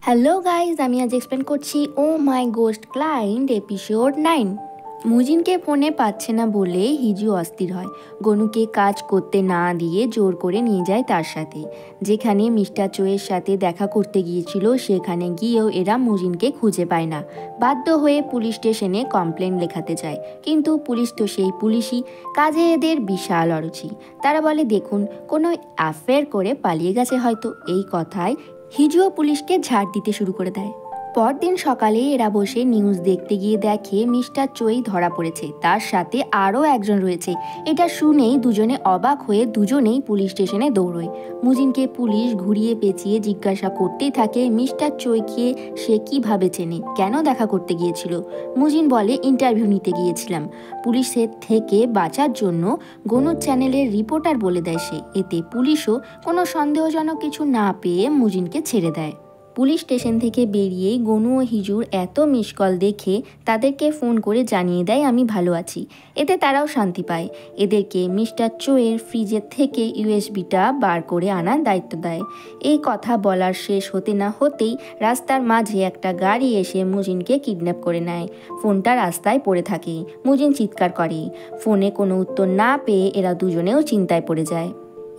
Hello guys, আমি আজ explain করছি ও মাই গোস্ট ক্লায়েন্ট এপিসোড 9। মুজিনকে ফোনে পাচ্ছে না বলে হিজু অস্থির হয়। গনুকে কাজ করতে না দিয়ে জোর করে নিয়ে যায় তার সাথে। যেখানে মিস্টার চোয়ের সাথে দেখা করতে গিয়েছিল সেখানে গিয়েও এরা মুজিনকে খুঁজে পায় না। বাধ্য হয়ে পুলিশ স্টেশনে কমপ্লেন লেখাতে যায়, কিন্তু পুলিশ তো সেই পুলিশই, কাজে এদের বিশাল অরুচি। তারা বলে দেখুন, কোনো অ্যাফেয়ার করে পালিয়ে গেছে হয়তো। এই কথায় হিজুও পুলিশকে ঝাড় দিতে শুরু করে দেয়। পরদিন সকালে এরা বসে নিউজ দেখতে গিয়ে দেখে মিস্টার চোই ধরা পড়েছে, তার সাথে আরও একজন রয়েছে। এটা শুনেই দুজনে অবাক হয়ে দুজনেই পুলিশ স্টেশনে দৌড়য়। মুজিনকে পুলিশ ঘুরিয়ে পেঁচিয়ে জিজ্ঞাসা করতেই থাকে মিস্টার চোইকে সে কিভাবে চেনে, কেন দেখা করতে গিয়েছিল। মুজিন বলে ইন্টারভিউ নিতে গিয়েছিলাম। পুলিশের থেকে বাঁচার জন্য গনু চ্যানেলের রিপোর্টার বলে দেয় সে। এতে পুলিশও কোনো সন্দেহজনক কিছু না পেয়ে মুজিনকে ছেড়ে দেয়। পুলিশ স্টেশন থেকে বেরিয়েই গনু ও হিজুর এত মিস কল দেখে তাদেরকে ফোন করে জানিয়ে দেয় আমি ভালো আছি। এতে তারাও শান্তি পায়। এদেরকে মিস্টার চোয়ের ফ্রিজের থেকে ইউএসবিটা বার করে আনার দায়িত্ব দেয়। এই কথা বলার শেষ হতে না হতেই রাস্তার মাঝে একটা গাড়ি এসে মুজিনকে কিডন্যাপ করে নেয়। ফোনটা রাস্তায় পড়ে থাকে। মুজিন চিৎকার করে। ফোনে কোনো উত্তর না পেয়ে এরা দুজনেও চিন্তায় পড়ে যায়।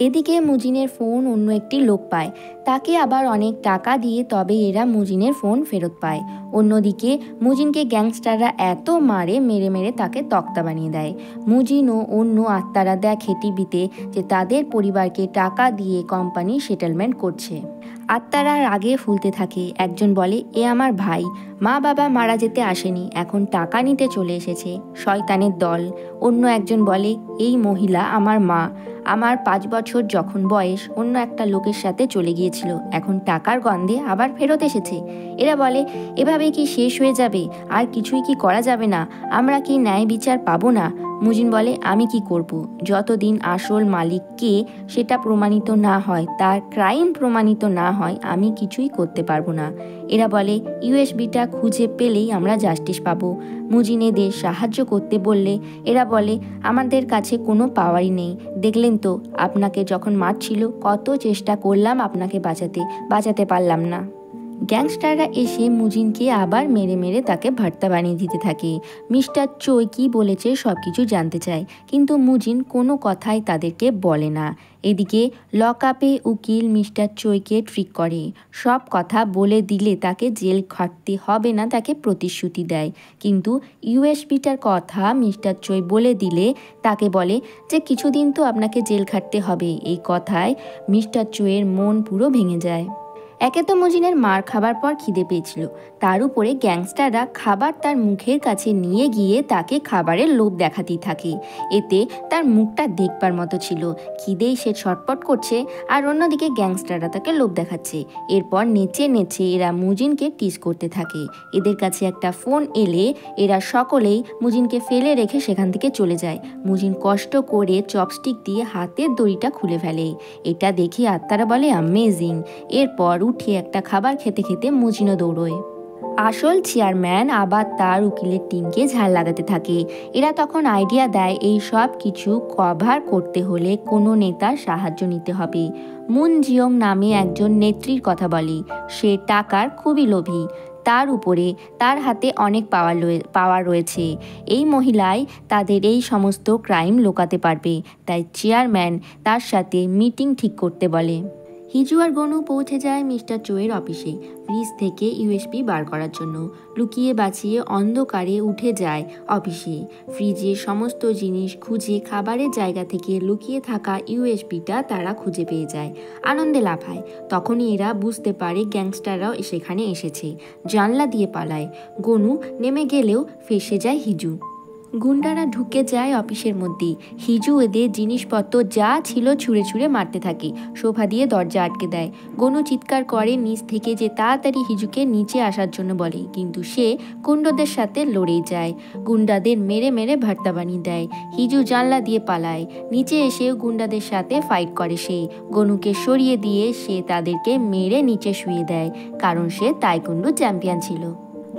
এদিকে মুজিনের ফোন অন্য একটি লোক পায়, তাকে আবার অনেক টাকা দিয়ে তবে এরা মুজিনের ফোন ফেরত পায়। অন্যদিকে মুজিনকে গ্যাংস্টাররা এত মেরে মেরে তাকে তক্তা বানিয়ে দেয়। মুজিন ও অন্য আত্মারা দেখে টিভিতে যে তাদের পরিবারকে টাকা দিয়ে কোম্পানি সেটেলমেন্ট করছে। আত্মারা রাগে ফুলতে থাকে। একজন বলে এ আমার ভাই, মা বাবা মারা যেতে আসেনি, এখন টাকা নিতে চলে এসেছে, শয়তানের দল। অন্য একজন বলে এই মহিলা আমার মা, আমার 5 বছর যখন বয়স অন্য একটা লোকের সাথে চলে গিয়েছিল, এখন টাকার গন্ধে আবার ফেরত এসেছে। এরা বলে এভাবে কি শেষ হয়ে যাবে, আর কিছুই কি করা যাবে না, আমরা কি ন্যায় বিচার পাবো না। মুজিন বলে আমি কি করব, যতদিন আসল মালিক কে সেটা প্রমাণিত না হয়, তার ক্রাইম প্রমাণিত না হয়, আমি কিছুই করতে পারবো না। এরা বলে ইউএসবিটা খুঁজে পেলেই আমরা জাস্টিস পাবো। মুজিন এদের সাহায্য করতে বললে এরা বলে আমাদের কাছে কোনো পাওয়ারই নেই, দেখলেন তো আপনাকে যখন মারছিল কত চেষ্টা করলাম আপনাকে বাঁচাতে পারলাম না। গ্যাংস্টাররা এসে মুজিনকে আবার মেরে মেরে তাকে ভর্তা বানিয়ে দিতে থাকে। মিস্টার চোই কি বলেছে সব কিছু জানতে চায়, কিন্তু মুজিন কোনো কথাই তাদেরকে বলে না। এদিকে লকআপে উকিল মিস্টার চোইকে ট্রিক করে, সব কথা বলে দিলে তাকে জেল খাটতে হবে না, তাকে প্রতিশ্রুতি দেয়। কিন্তু ইউএসবিটার কথা মিস্টার চোই বলে দিলে তাকে বলে যে কিছুদিন তো আপনাকে জেল খাটতে হবে। এই কথায় মিস্টার চোয়ের মন পুরো ভেঙে যায়। একে তো মুজিনের মার খাবার পর খিদে পেয়েছিল, তার উপরে গ্যাংস্টাররা খাবার তার মুখের কাছে নিয়ে গিয়ে তাকে খাবারের লোভ দেখাতেই থাকে। এতে তার মুখটা দেখবার মতো ছিল, খিদেই সে ছটপট করছে, আর অন্যদিকে গ্যাংস্টাররা তাকে লোভ দেখাচ্ছে। এরপর নেচে নেচে এরা মুজিনকে টিজ করতে থাকে। এদের কাছে একটা ফোন এলে এরা সকলেই মুজিনকে ফেলে রেখে সেখান থেকে চলে যায়। মুজিন কষ্ট করে চপস্টিক দিয়ে হাতের দড়িটা খুলে ফেলে। এটা দেখে আত্মারা বলে অ্যামেজিং। এরপর উঠে একটা খাবার খেতে খেতে মুজিনও দৌড়োয়। আসল চেয়ারম্যান আবার তার উকিলের টিমকে ঝাল লাগাতে থাকে। এরা তখন আইডিয়া দেয় এই সব কিছু কভার করতে হলে কোনো নেতার সাহায্য নিতে হবে। মুন জিয়ং নামে একজন নেত্রীর কথা বলে, সে টাকার খুবই লোভী, তার উপরে তার হাতে অনেক পাওয়ার রয়েছে। এই মহিলাই তাদের এই সমস্ত ক্রাইম লুকাতে পারবে। তাই চেয়ারম্যান তার সাথে মিটিং ঠিক করতে বলে। হিজু আর গনু পৌঁছে যায় মিস্টার চোয়ের অফিসে ফ্রিজ থেকে ইউএসবি বার করার জন্য। লুকিয়ে বাঁচিয়ে অন্ধকারে উঠে যায় অফিসে। ফ্রিজের সমস্ত জিনিস খুঁজে খাবারের জায়গা থেকে লুকিয়ে থাকা ইউএসবিটা তারা খুঁজে পেয়ে যায়। আনন্দে লাফায়। তখনই এরা বুঝতে পারে গ্যাংস্টাররাও সেখানে এসেছে। জানলা দিয়ে পালায়। গনু নেমে গেলেও ফেঁসে যায় হিজু। গুন্ডারা ঢুকে যায় অফিসের মধ্যে। হিজু এদের জিনিসপত্র যা ছিল ছুঁড়ে ছুঁড়ে মারতে থাকে, সোফা দিয়ে দরজা আটকে দেয়। গনু চিৎকার করে নিচ থেকে যে তাড়াতাড়ি হিজুকে নিচে আসার জন্য বলে, কিন্তু সে গুন্ডাদের সাথে লড়েই যায়। গুন্ডাদের মেরে মেরে ভর্তা বানিয়ে দেয়। হিজু জানলা দিয়ে পালায়। নিচে এসেও গুন্ডাদের সাথে ফাইট করে সে। গনুকে সরিয়ে দিয়ে সে তাদেরকে মেরে নিচে শুয়ে দেয়, কারণ সে তাইকুন্ডু চ্যাম্পিয়ন ছিল।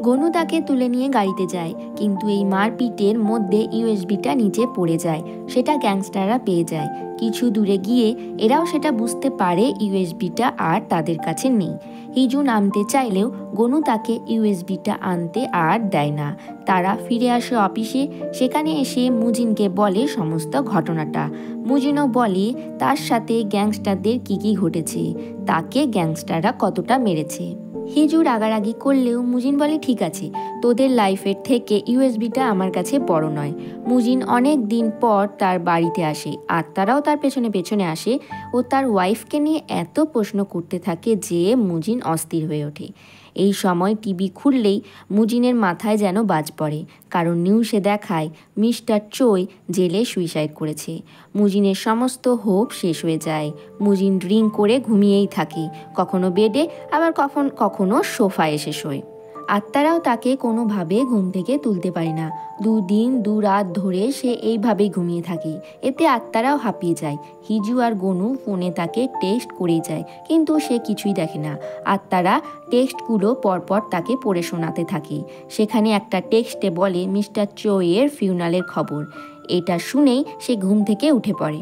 গনু তাকে তুলে নিয়ে গাড়িতে যায়, কিন্তু এই মারপিটের মধ্যে ইউএসবিটা নিচে পড়ে যায়। সেটা গ্যাংস্টাররা পেয়ে যায়। কিছু দূরে গিয়ে এরাও সেটা বুঝতে পারে ইউএসবিটা আর তাদের কাছে নেই। হিজু নামতে চাইলেও গনু তাকে ইউএসবিটা আনতে আর দেয় না। তারা ফিরে আসে অফিসে। সেখানে এসে মুজিনকে বলে সমস্ত ঘটনাটা। মুজিনও বলে তার সাথে গ্যাংস্টারদের কি ঘটেছে, তাকে গ্যাংস্টাররা কতটা মেরেছে। হিজু রাগারাগি করলেও মুজিন বলে ঠিক আছে, তোদের লাইফের থেকে ইউএসবিটা আমার কাছে বড় নয়। মুজিন অনেক দিন পর তার বাড়িতে আসে, আত্মারাও তার পেছনে পেছনে আসে ও তার ওয়াইফকে নিয়ে এত প্রশ্ন করতে থাকে যে মুজিন অস্থির হয়ে ওঠে। এই সময় টিভি খুললেই মুজিনের মাথায় যেন বাজ পড়ে, কারণ নিউজে দেখায় মিস্টার চোই জেলে সুইসাইড করেছে। মুজিনের সমস্ত হোপ শেষ হয়ে যায়। মুজিন ড্রিঙ্ক করে ঘুমিয়েই থাকে, কখনো বেডে আবার কখনো সোফায় এসে শোয়। আত্মারাও তাকে কোনোভাবে ঘুম থেকে তুলতে পারে না। 2 দিন 2 রাত ধরে সে এইভাবেই ঘুমিয়ে থাকে। এতে আত্মারাও হাঁপিয়ে যায়। হিজু আর গনু ফোনে তাকে টেক্সট করেই যায়, কিন্তু সে কিছুই দেখে না। আত্মারা টেক্সটগুলো পরপর তাকে পড়ে শোনাতে থাকে। সেখানে একটা টেক্সটে বলে মিস্টার চোয়ের ফিউনালের খবর। এটা শুনেই সে ঘুম থেকে উঠে পড়ে।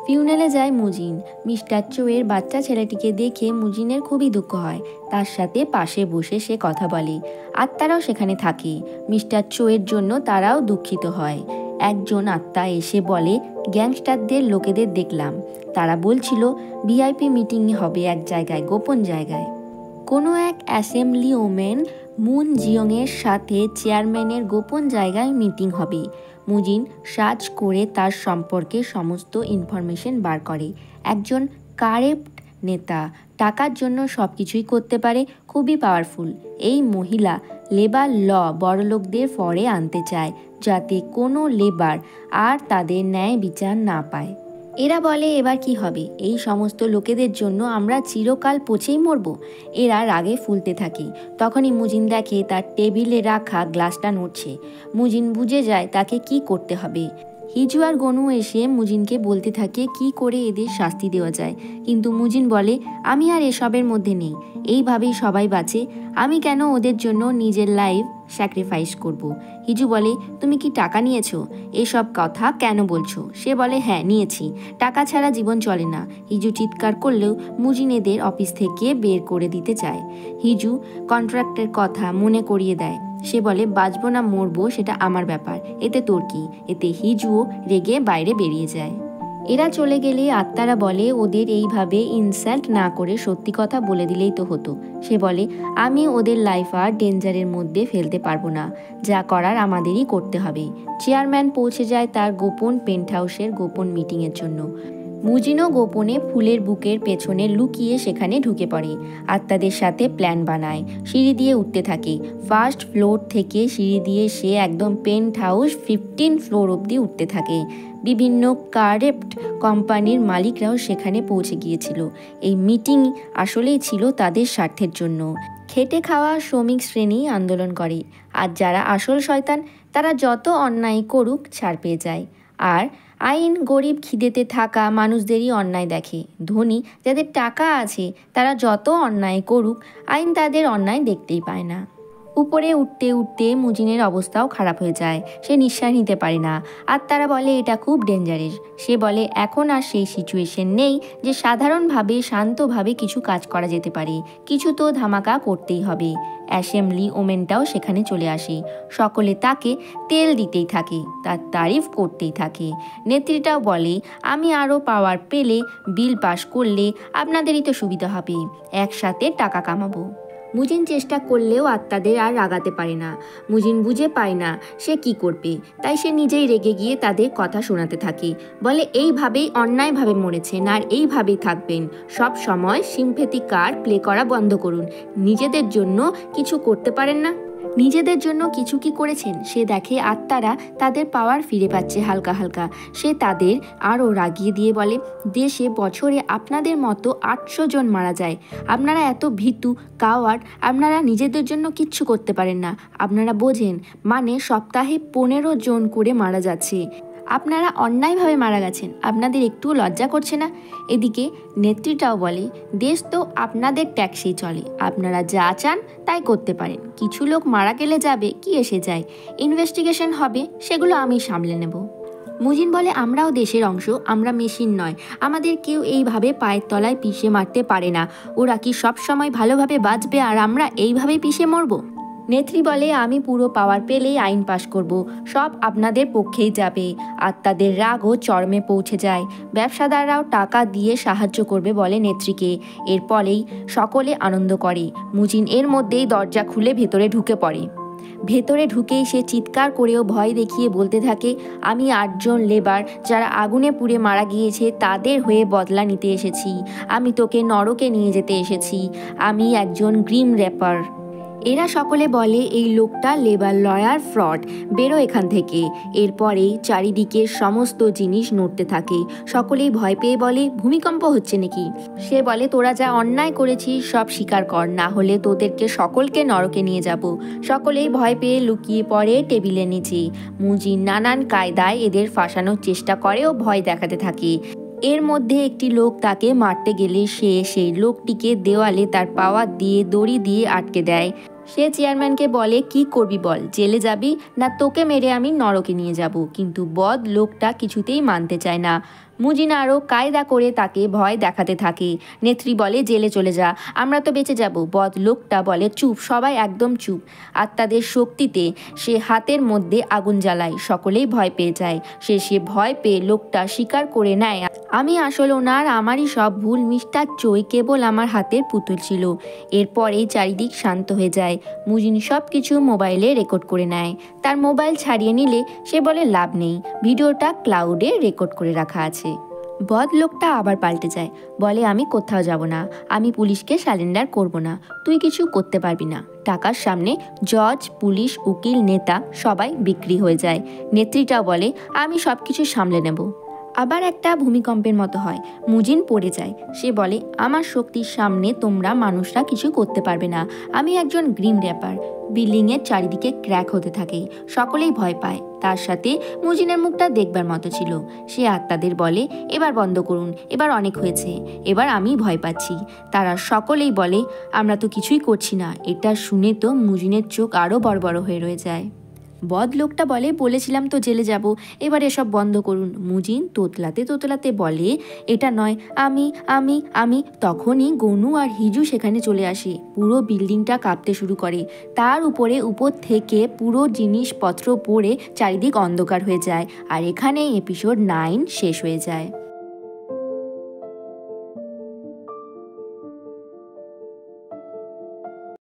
ফিউনালে যায় মুজিন। মিস্টার চোয়ের বাচ্চা ছেলেটিকে দেখে মুজিনের খুবই দুঃখ হয়। তার সাথে পাশে বসে সে কথা বলে। আত্মারাও সেখানে থাকে। মিস্টার চোয়ের জন্য তারাও দুঃখিত হয়। একজন আত্মা এসে বলে গ্যাংস্টারদের লোকেদের দেখলাম, তারা বলছিল ভিআইপি মিটিং হবে এক জায়গায়, গোপন জায়গায়। কোনো এক অ্যাসেম্বলি ওমেন মুন জিয়ংয়ের সাথে চেয়ারম্যানের গোপন জায়গায় মিটিং হবে। মুজিন সার্চ করে তার সম্পর্কে সমস্ত ইনফরমেশন বার করে। একজন কারেপ্ট নেতা, টাকার জন্য সব কিছুই করতে পারে, খুবই পাওয়ারফুল। এই মহিলা লেবার ল বড়লোকদের ফরে আনতে চায়, যাতে কোনো লেবার আর তাদের ন্যায় বিচার না পায়। এরা বলে এবার কি হবে, এই সমস্ত লোকেদের জন্য আমরা চিরকাল পচেই মরব। এরা রাগে ফুলতে থাকে। তখনই মুজিন দেখে তার টেবিলে রাখা গ্লাসটা নড়ছে। মুজিন বুঝে যায় তাকে কি করতে হবে। হিজু আর গনু এসে মুজিনকে বলতে থাকে কি করে এদের শাস্তি দেওয়া যায়, কিন্তু মুজিন বলে আমি আর এসবের মধ্যে নেই, এইভাবেই সবাই বাঁচে, আমি কেন ওদের জন্য নিজের লাইফ স্যাক্রিফাইস করব। হিজু বলে তুমি কি টাকা নিয়েছো, এসব কথা কেন বলছো? সে বলে হ্যাঁ নিয়েছি, টাকা ছাড়া জীবন চলে না। হিজু চিৎকার করলেও মুজিন এদের অফিস থেকে বের করে দিতে চায়। হিজু কন্ট্রাক্টের কথা মনে করিয়ে দেয়। সে বলে বাঁচবো না মরবো সেটা আমার ব্যাপার, এতে তোর কি। এতে হিজুও রেগে বাইরে বেরিয়ে যায়। এরা চলে গেলে আত্মারা বলে ওদের এইভাবে ইনসাল্ট না করে সত্যি কথা বলে দিলেই তো হতো। সে বলে আমি ওদের লাইফ আর ডেঞ্জারের মধ্যে ফেলতে পারবো না, যা করার আমাদেরই করতে হবে। চেয়ারম্যান পৌঁছে যায় তার গোপন পেন্ট হাউসের গোপন মিটিংয়ের জন্য। মুজিনও গোপনে ফুলের বুকের পেছনে লুকিয়ে সেখানে ঢুকে পড়ে। আত্মাদের সাথে প্ল্যান বানায়, সিঁড়ি দিয়ে উঠতে থাকে। ফার্স্ট ফ্লোর থেকে সিঁড়ি দিয়ে সে একদম পেন্ট হাউস 15 ফ্লোর অবধি উঠতে থাকে। বিভিন্ন কারেপ্ট কোম্পানির মালিকরাও সেখানে পৌঁছে গিয়েছিল। এই মিটিং আসলেই ছিল তাদের স্বার্থের জন্য। খেটে খাওয়া শ্রমিক শ্রেণী আন্দোলন করে, আর যারা আসল শয়তান তারা যত অন্যায় করুক ছাড় পেয়ে যায়। আর আইন গরিব খিদেতে থাকা মানুষদেরই অন্যায় দেখে। ধনী যাদের টাকা আছে তারা যত অন্যায় করুক আইন তাদের অন্যায় দেখতেই পায় না। উপরে উঠতে উঠতে মুজিনের অবস্থাও খারাপ হয়ে যায়। সে নিঃশ্বাস নিতে পারে না। আর তারা বলে এটা খুব ডেঞ্জারাস। সে বলে এখন আর সেই সিচুয়েশন নেই যে সাধারণভাবে শান্তভাবে কিছু কাজ করা যেতে পারে, কিছু তো ধামাকা করতেই হবে। অ্যাসেম্বলি ওমেনটাও সেখানে চলে আসে। সকলে তাকে তেল দিতেই থাকে, তার তারিফ করতেই থাকে। নেত্রীটাও বলে আমি আরও পাওয়ার পেলে, বিল পাস করলে আপনাদেরই তো সুবিধা হবে, একসাথে টাকা কামাবো। মুজিন চেষ্টা করলেও আত্মাদের আর রাগাতে পারে না। মুজিন বুঝে পায় না সে কি করবে, তাই সে নিজেই রেগে গিয়ে তাদের কথা শোনাতে থাকে। বলে এইভাবেই অন্যায়ভাবে মরেছেন আর এইভাবেই থাকবেন। সব সময় সিম্প্যাথি কার্ড প্লে করা বন্ধ করুন। নিজেদের জন্য কিছু করতে পারেন না? নিজেদের জন্য কিছু কি করেছেন? সে দেখে আত্মারা তাদের পাওয়ার ফিরে পাচ্ছে হালকা হালকা। সে তাদের আরও রাগিয়ে দিয়ে বলে দেশে বছরে আপনাদের মতো 800 জন মারা যায়। আপনারা এত ভীতু কাওয়ার্ড, আপনারা নিজেদের জন্য কিচ্ছু করতে পারেন না। আপনারা বোঝেন মানে সপ্তাহে 15 জন করে মারা যাচ্ছে। আপনারা অন্যায়ভাবে মারা গেছেন, আপনাদের একটুও লজ্জা করছে না? এদিকে নেত্রীটাও বলে দেশ তো আপনাদের ট্যাক্সেই চলে, আপনারা যা চান তাই করতে পারেন। কিছু লোক মারা গেলে যাবে কি এসে যায়, ইনভেস্টিগেশন হবে, সেগুলো আমি সামলে নেব। মুজিন বলে আমরাও দেশের অংশ, আমরা মেশিন নয়, আমাদের কেউ এইভাবে পায়ের তলায় পিষে মারতে পারে না। ওরা কি সব সময় ভালোভাবে বাঁচবে আর আমরা এইভাবে পিষে মরবো? নেত্রী বলে আমি পুরো পাওয়ার পেলেই আইন পাশ করব, সব আপনাদের পক্ষেই যাবে। আর তাদের রাগও চরমে পৌঁছে যায়। ব্যবসাদাররাও টাকা দিয়ে সাহায্য করবে বলে নেত্রীকে। এরপরেই সকলে আনন্দ করে। মুজিন এর মধ্যেই দরজা খুলে ভেতরে ঢুকে পড়ে। ভেতরে ঢুকেই সে চিৎকার করেও ভয় দেখিয়ে বলতে থাকে, আমি 8 জন লেবার যারা আগুনে পুড়ে মারা গিয়েছে তাদের হয়ে বদলা নিতে এসেছি। আমি তোকে নরকে নিয়ে যেতে এসেছি। আমি একজন গ্রিম র্যাপার। এরা সকলে বলে এই লোকটা লেবার লয়ার, ফ্রড, বেরো এখান থেকে। এরপরেই চারিদিকের সমস্ত জিনিস নড়তে থাকে। সকলেই ভয় পেয়ে বলে ভূমিকম্প হচ্ছে নাকি? সে বলে তোরা যা অন্যায় করেছিস সব স্বীকার কর, না হলে তোদেরকে সকলকে নরকে নিয়ে যাব। সকলেই ভয় পেয়ে লুকিয়ে পড়ে টেবিলের নিচে। মুজিন নানান কায়দায় এদের ফাঁসানোর চেষ্টা করে ও ভয় দেখাতে থাকে। এর মধ্যে একটি লোক তাকে মারতে গেলে সে সেই লোকটিকে দেওয়ালে তার পাওয়ার দিয়ে দড়ি দিয়ে আটকে দেয়। সে চেয়ারম্যানকে বলে কি করবি বল, জেলে যাবি না তোকে মেরে আমি নরকে নিয়ে যাব? কিন্তু বদ লোকটা কিছুতেই মানতে চায় না। মুজিন আরও কায়দা করে তাকে ভয় দেখাতে থাকে। নেত্রী বলে জেলে চলে যা, আমরা তো বেঁচে যাব। বদ লোকটা বলে চুপ, সবাই একদম চুপ। আর তাদের শক্তিতে সে হাতের মধ্যে আগুন জ্বালায়। সকলেই ভয় পেয়ে যায়। সে ভয় পেয়ে লোকটা স্বীকার করে নেয়, আমি আসলে ওনার, আমারই সব ভুল, মিস্টার চই কেবল আমার হাতের পুতুল ছিল। এরপরেই চারিদিক শান্ত হয়ে যায়। মুজিন সব কিছু মোবাইলে রেকর্ড করে নেয়। তার মোবাইল ছাড়িয়ে নিলে সে বলে লাভ নেই, ভিডিওটা ক্লাউডে রেকর্ড করে রাখা আছে। বদ লোকটা আবার পাল্টে যায়, বলে আমি কোথাও যাব না, আমি পুলিশকে সারেন্ডার করব না, তুই কিছু করতে পারবি না। টাকার সামনে জজ, পুলিশ, উকিল, নেতা সবাই বিক্রি হয়ে যায়। নেত্রীটাও বলে আমি সব কিছু সামলে নেব। আবার একটা ভূমিকম্পের মতো হয়। মুজিন পড়ে যায়। সে বলে আমার শক্তির সামনে তোমরা মানুষরা কিছু করতে পারবে না, আমি একজন গ্রিম র্যাপার। বিল্ডিংয়ের চারিদিকে ক্র্যাক হতে থাকে। সকলেই ভয় পায়। তার সাথে মুজিনের মুখটা দেখবার মতো ছিল। সে আত্মাদের বলে এবার বন্ধ করুন, এবার অনেক হয়েছে, এবার আমি ভয় পাচ্ছি। তারা সকলেই বলে আমরা তো কিছুই করছি না। এটা শুনে তো মুজিনের চোখ আরও বড় বড় হয়ে রয়ে যায়। বদ লোকটা বলে বলেছিলাম তো জেলে যাব, এবার এসব বন্ধ করুন। মুজিন তোতলাতে তোতলাতে বলে এটা নয়, আমি আমি আমি তখনই গনু আর হিজু সেখানে চলে আসে। পুরো বিল্ডিংটা কাঁপতে শুরু করে। তার উপর থেকে পুরো জিনিসপত্র পড়ে চারিদিক অন্ধকার হয়ে যায়। আর এখানেই এপিসোড 9 শেষ হয়ে যায়।